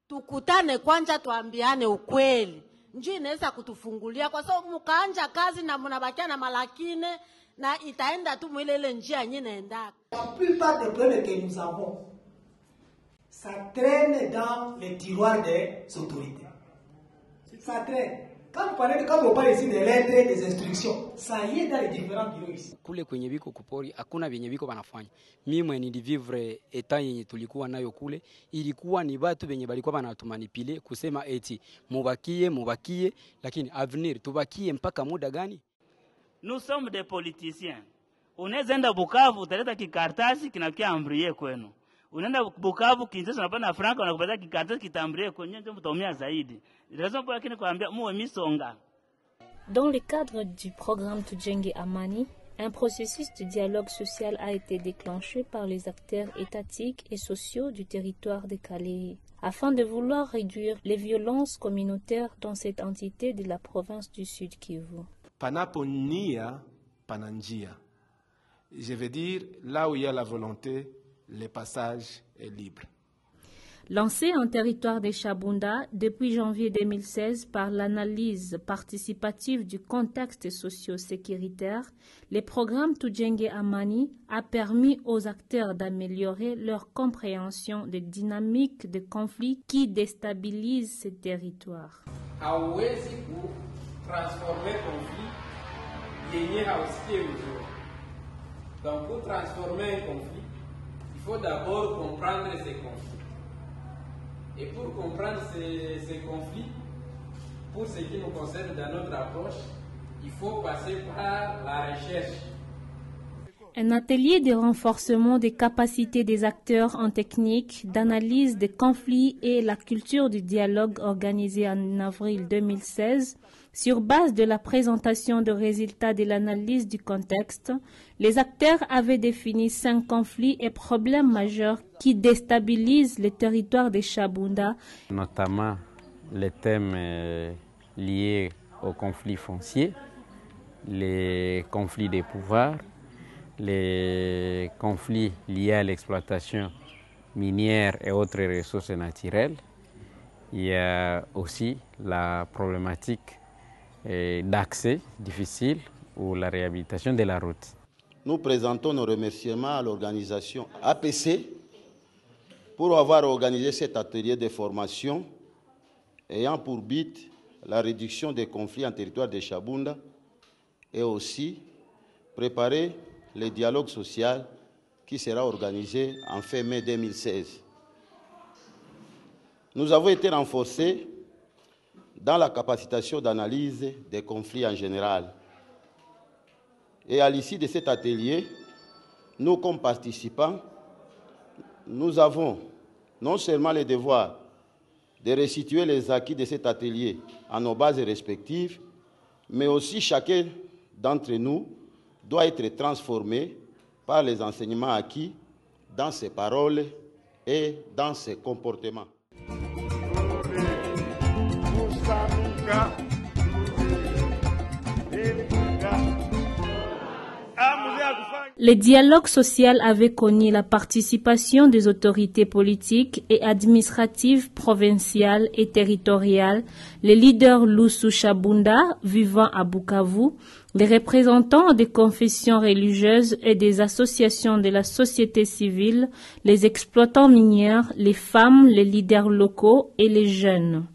tukutane kwanza tuambiane ukweli. Njoo inaweza kutufungulia kwa sababu mkaanja kazi na mnabakia na malakine na itaenda tu mwile njia nyingine inaenda. La plupart des problèmes que nous avons, ça traîne dans les tiroirs des autorités. Ça traîne. Quand vous parlez ici des lettres, des instructions, ça y est dans les différents bureaux ici. Kule kwenye biko kupori hakuna vyenye biko banafanya. Mimi nilivivre eta yenye tulikuwa nayo kule ilikuwa ni watu venye balikuwa banatumanipile kusema eti mubakie lakini avenir tubakie mpaka muda gani? Nous sommes des politiciens. Unaweza enda Bukavu utaleta kikartasi kinakia ambriye kwenu. Unaenda Bukavu Kinshasa unapata franka unakupata kikartasi kitambriye kwenye ndio mtaumia zaidi. Raison pour laquelle kuambia muwe misonga. Dans le cadre du programme Tujenge Amani, un processus de dialogue social a été déclenché par les acteurs étatiques et sociaux du territoire de Kalehe, afin de vouloir réduire les violences communautaires dans cette entité de la province du Sud Kivu. Panapo nia, pananjia. Je veux dire, là où il y a la volonté, le passage est libre. Lancé en territoire de Chabunda depuis janvier 2016 par l'analyse participative du contexte socio-sécuritaire, le programme Tujenge Amani a permis aux acteurs d'améliorer leur compréhension des dynamiques de conflits qui déstabilisent ces territoires. Hauwezi kutransformer conflit yenye hausikie vizuri. Donc pour transformer un conflit, il faut d'abord comprendre ces conflits. Et pour comprendre ces conflits, pour ce qui nous concerne dans notre approche, il faut passer par la recherche. Un atelier de renforcement des capacités des acteurs en technique, d'analyse des conflits et la culture du dialogue organisé en avril 2016. Sur base de la présentation de résultats de l'analyse du contexte, les acteurs avaient défini 5 conflits et problèmes majeurs qui déstabilisent le territoire de Chabunda. Notamment les thèmes liés aux conflits fonciers, les conflits des pouvoirs, les conflits liés à l'exploitation minière et autres ressources naturelles. Il y a aussi la problématique d'accès difficile ou la réhabilitation de la route. Nous présentons nos remerciements à l'organisation APC pour avoir organisé cet atelier de formation ayant pour but la réduction des conflits en territoire de Chabunda et aussi préparer le dialogue social qui sera organisé en fin mai 2016. Nous avons été renforcés dans la capacitation d'analyse des conflits en général. Et à l'issue de cet atelier, nous, comme participants, nous avons non seulement le devoir de restituer les acquis de cet atelier à nos bases respectives, mais aussi chacun d'entre nous doit être transformé par les enseignements acquis dans ses paroles et dans ses comportements. Le dialogue social avait connu la participation des autorités politiques et administratives provinciales et territoriales, les leaders Lusu Chabunda vivant à Bukavu, les représentants des confessions religieuses et des associations de la société civile, les exploitants miniers, les femmes, les leaders locaux et les jeunes.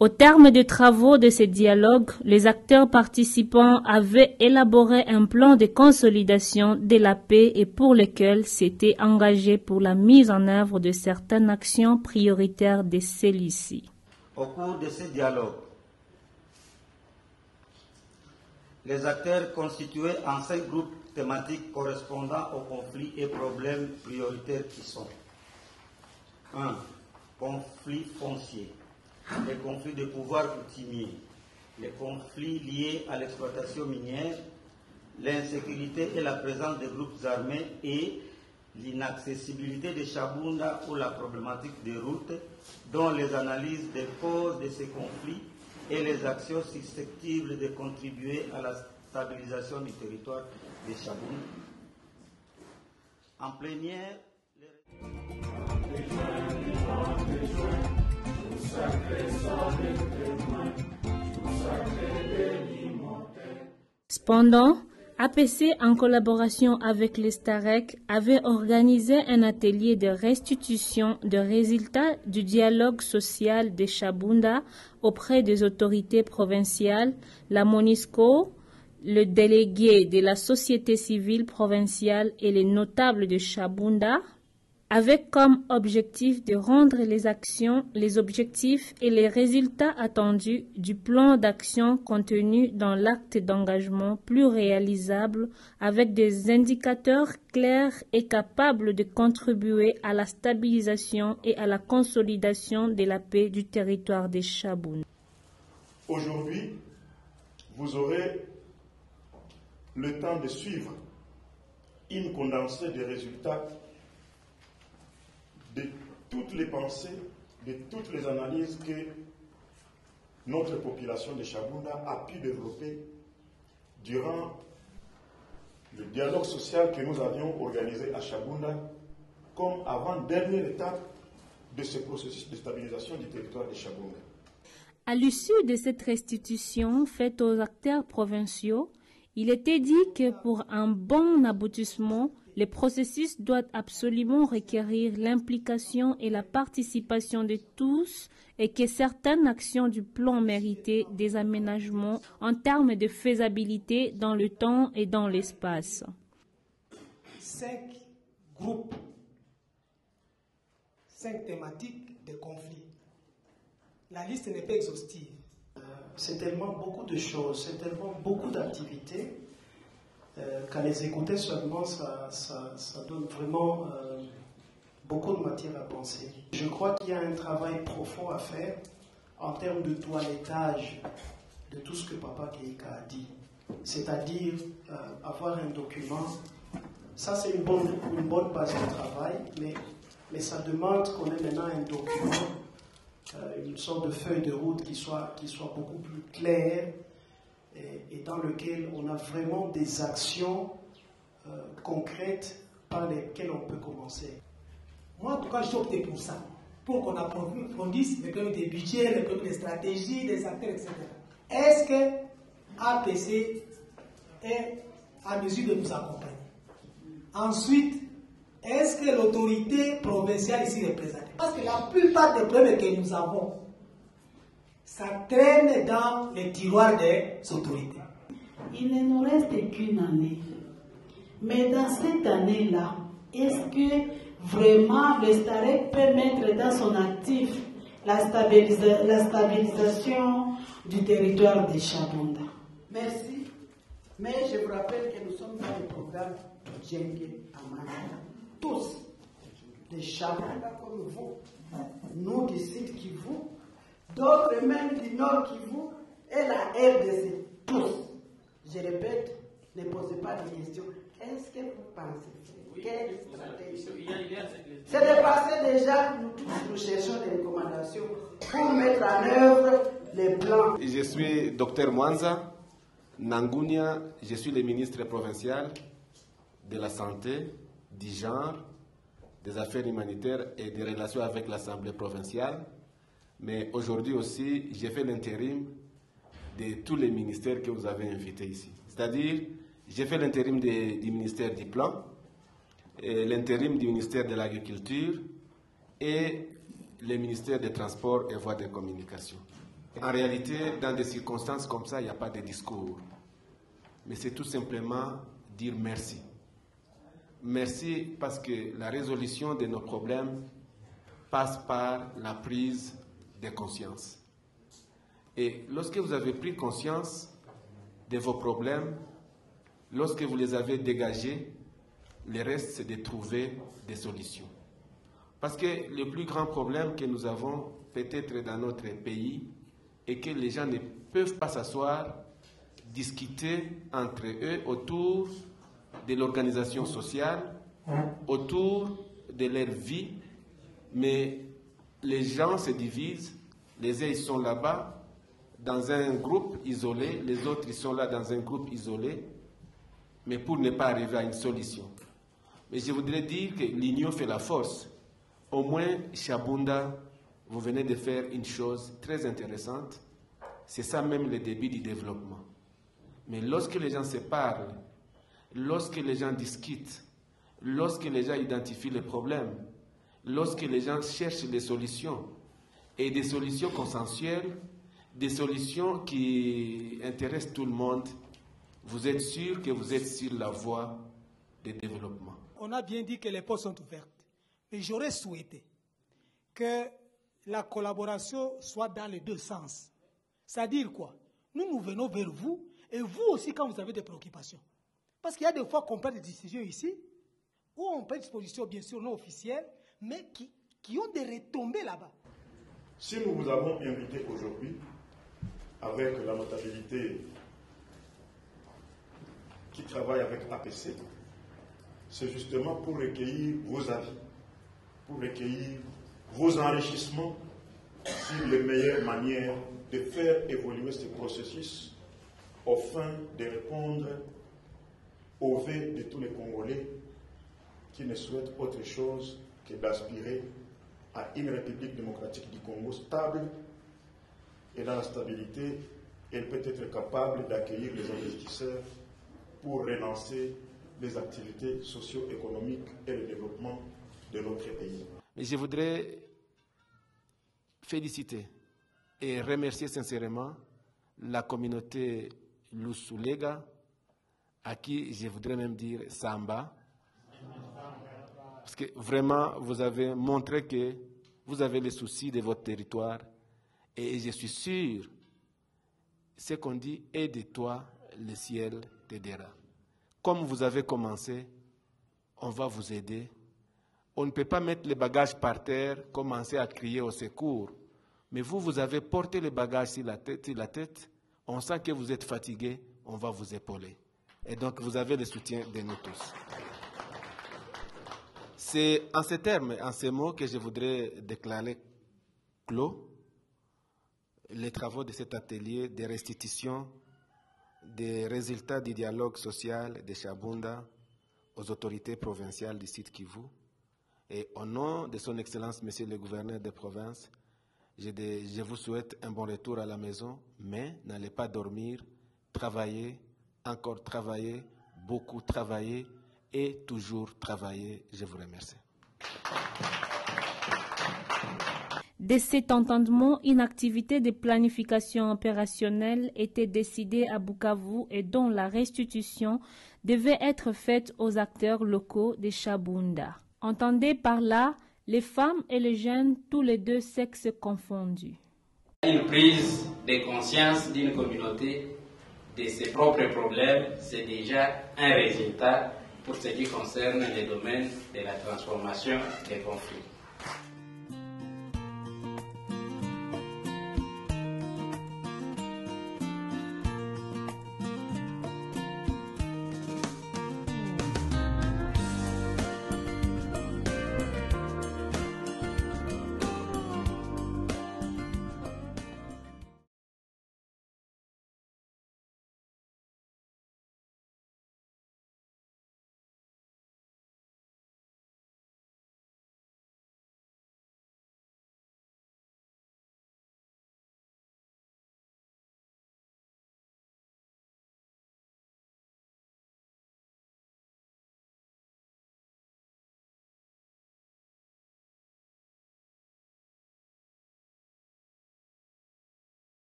Au terme des travaux de ces dialogues, les acteurs participants avaient élaboré un plan de consolidation de la paix et pour lequel s'étaient engagés pour la mise en œuvre de certaines actions prioritaires de celui-ci. Au cours de ces dialogues, les acteurs constitués en 5 groupes thématiques correspondant aux conflits et problèmes prioritaires qui sont 1. Conflits fonciers. Les conflits de pouvoir coutumier, les conflits liés à l'exploitation minière, l'insécurité et la présence des groupes armés et l'inaccessibilité de Chabunda ou la problématique des routes, dont les analyses des causes de ces conflits et les actions susceptibles de contribuer à la stabilisation du territoire de Chabunda. En plénière, Cependant, APC, en collaboration avec les STAREC, avait organisé un atelier de restitution de résultats du dialogue social de Chabunda auprès des autorités provinciales, la MONUSCO, le délégué de la société civile provinciale et les notables de Chabunda, avec comme objectif de rendre les actions, les objectifs et les résultats attendus du plan d'action contenu dans l'acte d'engagement plus réalisable avec des indicateurs clairs et capables de contribuer à la stabilisation et à la consolidation de la paix du territoire des Chabunda. Aujourd'hui, vous aurez le temps de suivre une condensée des résultats de toutes les pensées, de toutes les analyses que notre population de Chabunda a pu développer durant le dialogue social que nous avions organisé à Chabunda comme avant-dernière étape de ce processus de stabilisation du territoire de Chabunda. À l'issue de cette restitution faite aux acteurs provinciaux, il était dit que pour un bon aboutissement, le processus doit absolument requérir l'implication et la participation de tous et que certaines actions du plan méritaient des aménagements en termes de faisabilité dans le temps et dans l'espace. 5 groupes, 5 thématiques de conflits. La liste n'est pas exhaustive. C'est tellement beaucoup de choses, c'est tellement beaucoup d'activités. Qu'à les écouter seulement, ça donne vraiment beaucoup de matière à penser. Je crois qu'il y a un travail profond à faire en termes de toilettage de tout ce que Papa Keïka a dit. C'est-à-dire avoir un document. Ça, c'est une bonne base de travail, mais ça demande qu'on ait maintenant un document, une sorte de feuille de route qui soit beaucoup plus claire, et dans lequel on a vraiment des actions concrètes par lesquelles on peut commencer. Moi, en tout cas, j'ai opté pour ça, pour qu'on approfondisse les problèmes des budgets, les problèmes des stratégies, des acteurs, etc. Est-ce que APC est à mesure de nous accompagner? Ensuite, est-ce que l'autorité provinciale ici représentée? Parce que la plupart des problèmes que nous avons, ça traîne dans les tiroirs des autorités. Il ne nous reste qu'une année. Mais dans cette année-là, est-ce que vraiment le STAREC peut mettre dans son actif la stabilisation du territoire de Chabunda? Merci. Mais je vous rappelle que nous sommes dans le programme Djengue Amana. Tous, des Chabunda comme vous, nous du Sud Kivu, d'autres même du Nord Kivu et la RDC, tous. Je répète, ne posez pas de questions. Est-ce que vous pensez? Quelle stratégie? C'est de passer déjà, nous cherchons des recommandations pour mettre en œuvre les plans. Je suis Dr Mwanza Nangunia, je suis le ministre provincial de la Santé, du Genre, des Affaires humanitaires et des relations avec l'Assemblée provinciale. Mais aujourd'hui aussi, j'ai fait l'intérim de tous les ministères que vous avez invités ici. C'est-à-dire, j'ai fait l'intérim du ministère du Plan, l'intérim du ministère de l'Agriculture et le ministère des Transports et Voies de Communication. En réalité, dans des circonstances comme ça, il n'y a pas de discours. Mais c'est tout simplement dire merci. Merci parce que la résolution de nos problèmes passe par la prise de conscience. Et lorsque vous avez pris conscience de vos problèmes, lorsque vous les avez dégagés, le reste c'est de trouver des solutions. Parce que le plus grand problème que nous avons peut-être dans notre pays est que les gens ne peuvent pas s'asseoir, discuter entre eux autour de l'organisation sociale, autour de leur vie, mais les gens se divisent, les uns ils sont là-bas dans un groupe isolé, les autres ils sont là dans un groupe isolé, mais pour ne pas arriver à une solution. Mais je voudrais dire que l'union fait la force. Au moins, Chabunda, vous venez de faire une chose très intéressante, c'est ça même le début du développement. Mais lorsque les gens se parlent, lorsque les gens discutent, lorsque les gens identifient les problèmes, lorsque les gens cherchent des solutions, et des solutions consensuelles, des solutions qui intéressent tout le monde, vous êtes sûr que vous êtes sur la voie de développement. On a bien dit que les portes sont ouvertes, mais j'aurais souhaité que la collaboration soit dans les deux sens. C'est-à-dire quoi? Nous venons vers vous, et vous aussi quand vous avez des préoccupations. Parce qu'il y a des fois qu'on prend des décisions ici, où on prend des dispositions bien sûr non officielles, mais qui ont des retombées là-bas. Si nous vous avons invité aujourd'hui, avec la notabilité qui travaille avec APC, c'est justement pour recueillir vos avis, pour recueillir vos enrichissements sur les meilleures manières de faire évoluer ce processus afin de répondre aux vœux de tous les Congolais qui ne souhaitent autre chose que d'aspirer à une République démocratique du Congo stable, et dans la stabilité, elle peut être capable d'accueillir les investisseurs pour relancer les activités socio-économiques et le développement de notre pays. Mais je voudrais féliciter et remercier sincèrement la communauté Lusulega, à qui je voudrais même dire Samba, parce que vraiment vous avez montré que vous avez le souci de votre territoire, et je suis sûr, ce qu'on dit, aide-toi, le ciel t'aidera. Comme vous avez commencé, on va vous aider. On ne peut pas mettre les bagages par terre, commencer à crier au secours. Mais vous, vous avez porté les bagages sur la tête. On sent que vous êtes fatigué, on va vous épauler. Et donc, vous avez le soutien de nous tous. C'est en ces termes, en ces mots, que je voudrais déclarer clos les travaux de cet atelier de restitution des résultats du dialogue social de Chabunda aux autorités provinciales du sud Kivu. Et au nom de son Excellence, Monsieur le Gouverneur de province, je vous souhaite un bon retour à la maison, mais n'allez pas dormir, travaillez, encore travailler, beaucoup travailler et toujours travailler. Je vous remercie. De cet entendement, une activité de planification opérationnelle était décidée à Bukavu et dont la restitution devait être faite aux acteurs locaux de Chabunda. Entendez par là les femmes et les jeunes, tous les deux sexes confondus. Une prise de conscience d'une communauté de ses propres problèmes, c'est déjà un résultat pour ce qui concerne les domaines de la transformation des conflits.